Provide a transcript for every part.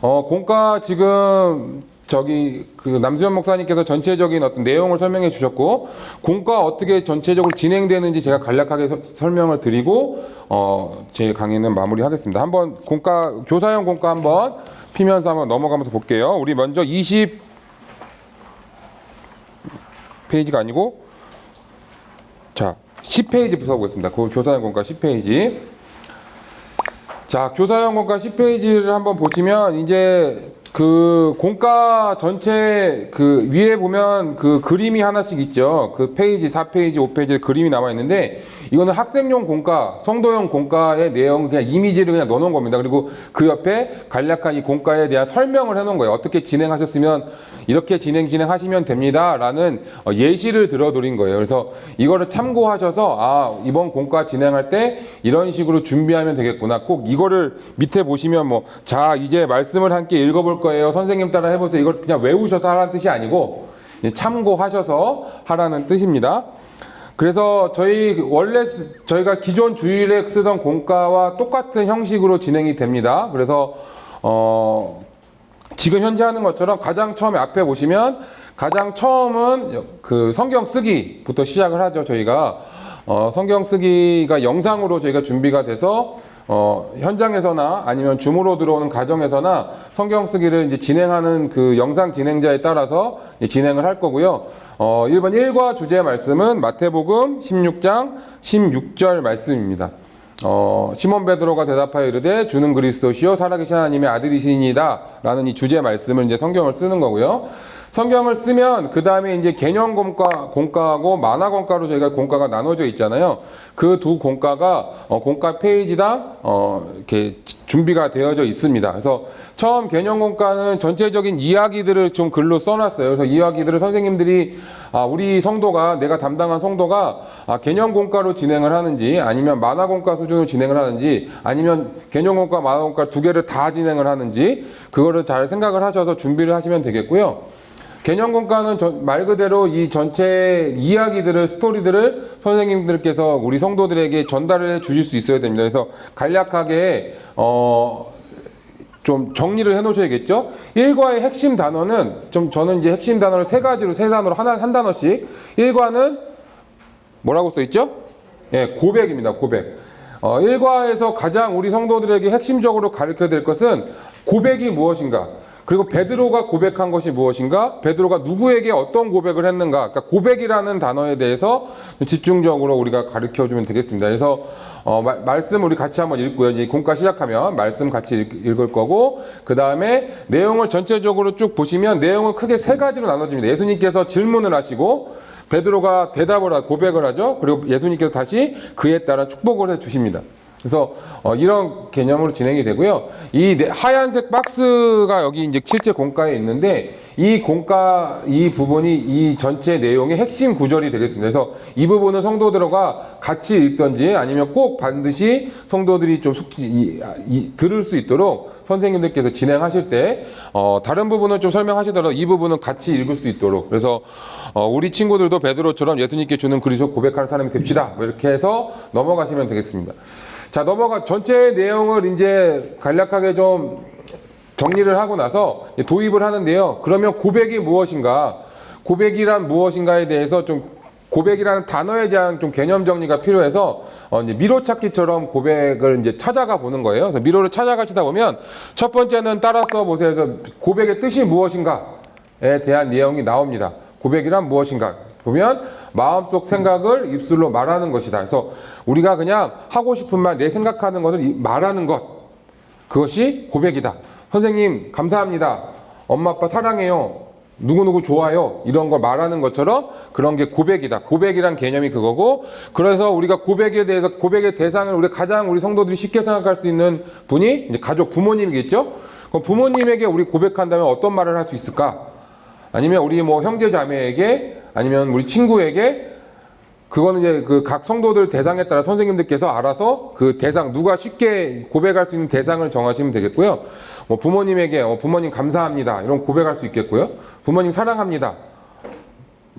공과 지금 남수현 목사님께서 전체적인 어떤 내용을 설명해 주셨고, 공과 어떻게 전체적으로 진행되는지 제가 간략하게 설명을 드리고, 제 강의는 마무리하겠습니다. 한번 교사형 공과 한번 피면서 한번 넘어가면서 볼게요. 우리 먼저 20페이지가 아니고, 자, 10페이지부터 보겠습니다. 교사형 공과 10페이지. 자, 교사형 공과 10페이지를 한번 보시면, 이제 공과 전체 위에 보면 그림이 하나씩 있죠. 페이지 4페이지, 5페이지에 그림이 나와 있는데, 이거는 학생용 공과, 성도용 공과의 내용 그냥 이미지를 그냥 넣어놓은 겁니다. 그리고 그 옆에 간략한 이 공과에 대한 설명을 해놓은 거예요. 어떻게 진행하셨으면 이렇게 진행하시면 됩니다. 라는 예시를 들어드린 거예요. 그래서 이거를 참고하셔서 이번 공과 진행할 때 이런 식으로 준비하면 되겠구나. 꼭 이거를 밑에 보시면 자, 이제 말씀을 함께 읽어볼 거예요. 선생님 따라 해보세요. 이걸 그냥 외우셔서 하라는 뜻이 아니고 참고하셔서 하라는 뜻입니다. 그래서 저희가 기존 주일에 쓰던 공과와 똑같은 형식으로 진행이 됩니다. 그래서 지금 현재 하는 것처럼 가장 처음에 앞에 보시면 가장 처음은 성경 쓰기부터 시작을 하죠. 저희가 성경 쓰기가 영상으로 저희가 준비가 돼서 현장에서나 아니면 줌으로 들어오는 가정에서나 성경 쓰기를 이제 진행하는 영상 진행자에 따라서 진행을 할 거고요. 1번 1과 주제 말씀은 마태복음 16장 16절 말씀입니다. 시몬 베드로가 대답하여 이르되 주는 그리스도시요 살아계신 하나님의 아들이시니이다 라는 이 주제 말씀을 이제 성경을 쓰는 거고요. 성경을 쓰면 그 다음에 이제 개념 공과하고 만화 공과로 저희가 공과가 나눠져 있잖아요. 그 두 공과가 공과 페이지당 이렇게 준비가 되어져 있습니다. 그래서 처음 개념 공과는 전체적인 이야기들을 좀 글로 써놨어요. 그래서 이야기들을 선생님들이 우리 성도가 내가 담당한 성도가 개념 공과로 진행을 하는지 아니면 만화 공과 수준으로 진행을 하는지 아니면 개념 공과 만화 공과 두 개를 다 진행을 하는지 그거를 잘 생각을 하셔서 준비를 하시면 되겠고요. 개념 공과는 말 그대로 이 전체 이야기들을, 스토리들을 선생님들께서 우리 성도들에게 전달을 해 주실 수 있어야 됩니다. 그래서 간략하게, 좀 정리를 해 놓으셔야겠죠? 1과의 핵심 단어는, 저는 이제 핵심 단어를 세 단어로 한 단어씩. 1과는 뭐라고 써 있죠? 예, 고백입니다, 고백. 1과에서 가장 우리 성도들에게 핵심적으로 가르쳐야 될 것은 고백이 무엇인가? 그리고 베드로가 고백한 것이 무엇인가? 베드로가 누구에게 어떤 고백을 했는가? 그러니까 고백이라는 단어에 대해서 집중적으로 우리가 가르쳐주면 되겠습니다. 그래서 말씀 우리 같이 한번 읽고요. 이제 공과 시작하면 말씀 같이 읽을 거고 그 다음에 내용을 전체적으로 쭉 보시면 내용은 크게 세 가지로 나눠집니다. 예수님께서 질문을 하시고 베드로가 고백을 하죠. 그리고 예수님께서 다시 그에 따라 축복을 해주십니다. 그래서 이런 개념으로 진행이 되고요. 이 하얀색 박스가 여기 이제 실제 공과에 있는데 이 부분이 이 전체 내용의 핵심 구절이 되겠습니다. 그래서 이 부분은 성도들과 같이 읽던지 아니면 꼭 반드시 성도들이 좀 들을 수 있도록 선생님들께서 진행하실 때 다른 부분은 좀 설명하시더라도 이 부분은 같이 읽을 수 있도록 그래서 우리 친구들도 베드로처럼 예수님께 주는 그리스도 고백하는 사람이 됩시다. 이렇게 해서 넘어가시면 되겠습니다. 자, 전체 내용을 이제 간략하게 좀 정리를 하고 나서 도입을 하는데요. 그러면 고백이 무엇인가? 고백이란 무엇인가에 대해서 고백이라는 단어에 대한 좀 개념 정리가 필요해서 이제 미로 찾기처럼 고백을 이제 찾아가 보는 거예요. 그래서 미로를 찾아가시다 보면 첫 번째는 따라 써 보세요. 고백의 뜻이 무엇인가에 대한 내용이 나옵니다. 고백이란 무엇인가? 보면 마음속 생각을 입술로 말하는 것이다. 그래서 우리가 그냥 하고 싶은 말, 내 생각하는 것을 말하는 것. 그것이 고백이다. 선생님 감사합니다. 엄마 아빠 사랑해요. 누구누구 좋아요. 이런 걸 말하는 것처럼 그런 게 고백이다. 고백이란 개념이 그거고 그래서 우리가 고백에 대해서 고백의 대상을 가장 우리 성도들이 쉽게 생각할 수 있는 분이 이제 가족 부모님이겠죠. 그럼 부모님에게 우리 고백한다면 어떤 말을 할 수 있을까? 아니면 우리 형제 자매에게 아니면 우리 친구에게 그거는 이제 각 성도들 대상에 따라 선생님들께서 알아서 그 대상 누가 쉽게 고백할 수 있는 대상을 정하시면 되겠고요. 부모님에게 부모님 감사합니다 이런 고백할 수 있겠고요. 부모님 사랑합니다.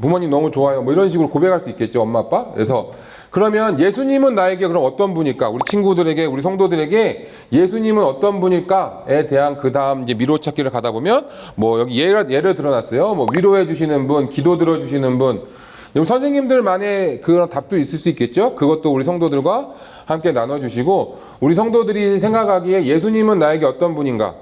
부모님 너무 좋아요. 이런 식으로 고백할 수 있겠죠. 엄마 아빠. 그래서 그러면 예수님은 나에게 그럼 어떤 분일까? 우리 친구들에게, 우리 성도들에게 예수님은 어떤 분일까에 대한 그 다음 이제 미로 찾기를 가다 보면 뭐 여기 예를 들어놨어요. 뭐 위로해 주시는 분, 기도 들어 주시는 분. 선생님들만의 그런 답도 있을 수 있겠죠? 그것도 우리 성도들과 함께 나눠주시고, 우리 성도들이 생각하기에 예수님은 나에게 어떤 분인가?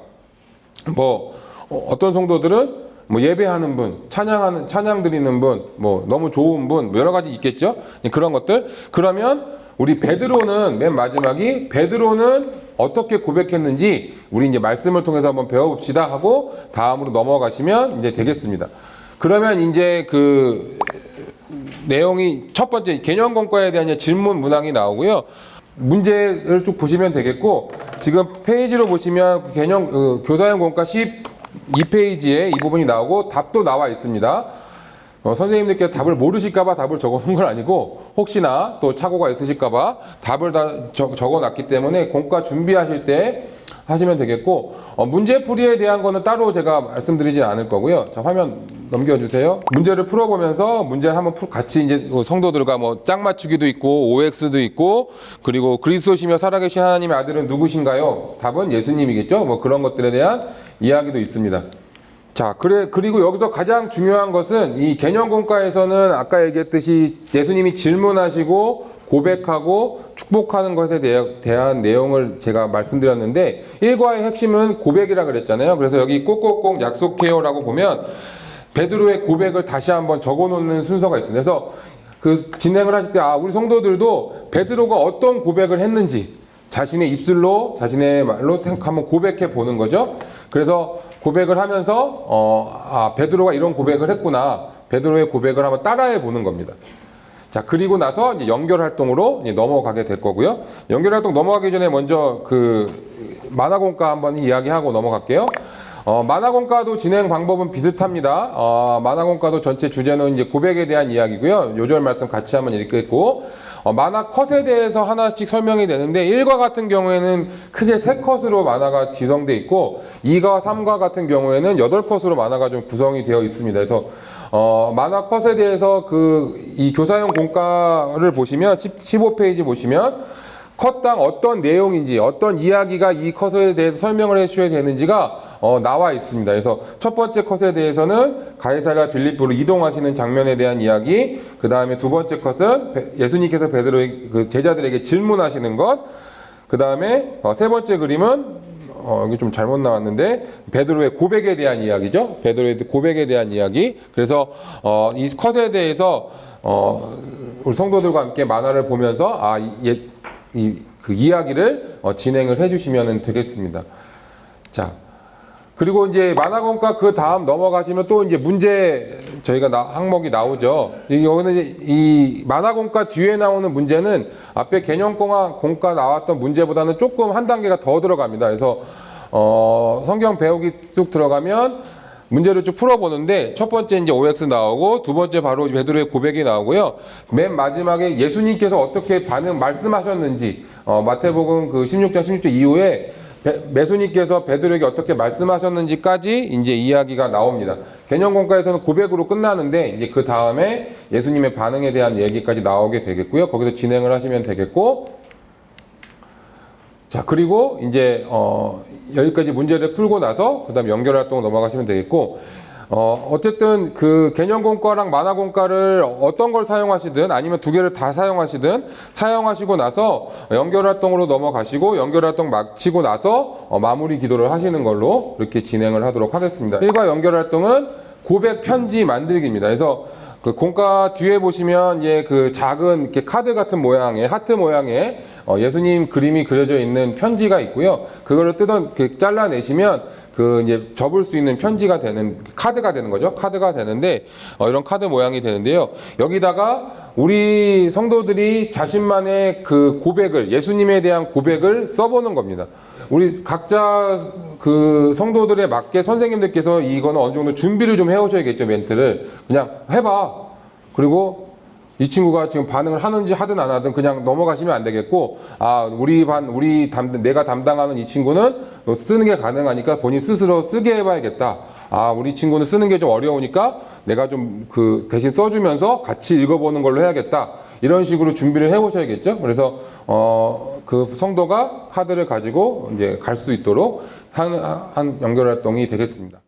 뭐, 어떤 성도들은 뭐 예배하는 분, 찬양 드리는 분, 뭐 너무 좋은 분, 뭐 여러 가지 있겠죠? 그런 것들. 그러면 우리 베드로는 맨 마지막이 베드로는 어떻게 고백했는지 우리 이제 말씀을 통해서 한번 배워봅시다 하고 다음으로 넘어가시면 이제 되겠습니다. 그러면 이제 그 내용이 첫 번째 개념공과에 대한 질문 문항이 나오고요. 문제를 쭉 보시면 되겠고, 지금 페이지로 보시면 교사형 공과 12페이지에 이 부분이 나오고 답도 나와 있습니다. 선생님들께서 답을 모르실까봐 답을 적어놓은 건 아니고, 혹시나 또 착오가 있으실까봐 답을 다 적어놨기 때문에 공과 준비하실 때 하시면 되겠고, 문제풀이에 대한 거는 따로 제가 말씀드리지 않을 거고요. 자, 화면 넘겨주세요. 문제를 풀어보면서 문제를 한번 같이 이제 성도들과 뭐 짝 맞추기도 있고 OX도 있고, 그리고 그리스도시며 살아계신 하나님의 아들은 누구신가요? 답은 예수님이겠죠. 뭐 그런 것들에 대한 이야기도 있습니다. 자, 그리고 여기서 가장 중요한 것은 이 개념공과에서는 아까 얘기했듯이 예수님이 질문하시고 고백하고 축복하는 것에 대한 내용을 제가 말씀드렸는데, 일과의 핵심은 고백이라 그랬잖아요. 그래서 여기 꼭꼭꼭 약속해요라고 보면 베드로의 고백을 다시 한번 적어놓는 순서가 있어요. 그래서 그 진행을 하실 때 우리 성도들도 베드로가 어떤 고백을 했는지 자신의 입술로, 자신의 말로 한번 고백해 보는 거죠. 그래서 고백을 하면서 베드로가 이런 고백을 했구나, 베드로의 고백을 한번 따라해 보는 겁니다. 자, 그리고 나서 이제 연결 활동으로 이제 넘어가게 될 거고요. 연결 활동 넘어가기 전에 먼저 그 만화공과 한번 이야기하고 넘어갈게요. 만화공과도 진행 방법은 비슷합니다. 만화공과도 전체 주제는 이제 고백에 대한 이야기고요. 요절 말씀 같이 한번 읽겠고, 만화 컷에 대해서 하나씩 설명이 되는데, 1과 같은 경우에는 크게 3컷으로 만화가 구성되어 있고, 2과 3과 같은 경우에는 8컷으로 만화가 좀 구성이 되어 있습니다. 그래서 만화 컷에 대해서 이 교사용 공과를 보시면 15페이지 보시면 컷당 어떤 내용인지, 어떤 이야기가 이 컷에 대해서 설명을 해주셔야 되는지가 나와 있습니다. 그래서 첫 번째 컷에 대해서는 가이사랴 빌립보로 이동하시는 장면에 대한 이야기, 그 다음에 두 번째 컷은 예수님께서 베드로의 그 제자들에게 질문하시는 것, 그 다음에 세 번째 그림은 여기 좀 잘못 나왔는데 베드로의 고백에 대한 이야기죠. 베드로의 고백에 대한 이야기. 그래서 이 컷에 대해서 우리 성도들과 함께 만화를 보면서 그 이야기를 진행을 해주시면 되겠습니다. 자, 그리고 이제 만화공과 그 다음 넘어가시면 또 이제 문제 저희가 항목이 나오죠. 여기는 이제 이 만화공과 뒤에 나오는 문제는 앞에 개념공과 나왔던 문제보다는 조금 한 단계가 더 들어갑니다. 그래서 성경 배우기 쭉 들어가면 문제를 쭉 풀어보는데, 첫 번째 이제 OX 나오고, 두 번째 바로 베드로의 고백이 나오고요. 맨 마지막에 예수님께서 어떻게 말씀하셨는지, 마태복음 그 16장 16절 이후에 예수님께서 베드로에게 어떻게 말씀하셨는지까지 이제 이야기가 나옵니다. 개념공과에서는 고백으로 끝나는데, 이제 그 다음에 예수님의 반응에 대한 얘기까지 나오게 되겠고요. 거기서 진행을 하시면 되겠고, 자, 그리고 이제 여기까지 문제를 풀고 나서 그 다음 연결 활동 넘어가시면 되겠고, 어쨌든 그 개념공과랑 만화공과를 어떤 걸 사용하시든 아니면 두 개를 다 사용하시든 사용하시고 나서 연결 활동으로 넘어가시고, 연결 활동 마치고 나서 마무리 기도를 하시는 걸로 이렇게 진행을 하도록 하겠습니다. 1과 연결 활동은 고백 편지 만들기입니다. 그래서 그 공과 뒤에 보시면 그 작은 이렇게 카드 같은 모양의 하트 모양의 예수님 그림이 그려져 있는 편지가 있고요. 그거를 이렇게 잘라내시면 그 이제 접을 수 있는 편지가 되는, 카드가 되는 거죠. 카드가 되는데 이런 카드 모양이 되는데요. 여기다가 우리 성도들이 자신만의 그 고백을, 예수님에 대한 고백을 써보는 겁니다. 우리 각자 그 성도들에 맞게 선생님들께서 이거는 어느 정도 준비를 좀 해오셔야겠죠. 멘트를 그냥 해봐. 그리고 이 친구가 지금 반응을 하는지 하든 안 하든 그냥 넘어가시면 안 되겠고, 내가 담당하는 이 친구는 쓰는 게 가능하니까 본인 스스로 쓰게 해봐야겠다 아, 우리 친구는 쓰는 게 좀 어려우니까 내가 좀 그 대신 써주면서 같이 읽어보는 걸로 해야겠다. 이런 식으로 준비를 해 보셔야겠죠. 그래서 그 성도가 카드를 가지고 이제 갈 수 있도록 한 연결 활동이 되겠습니다.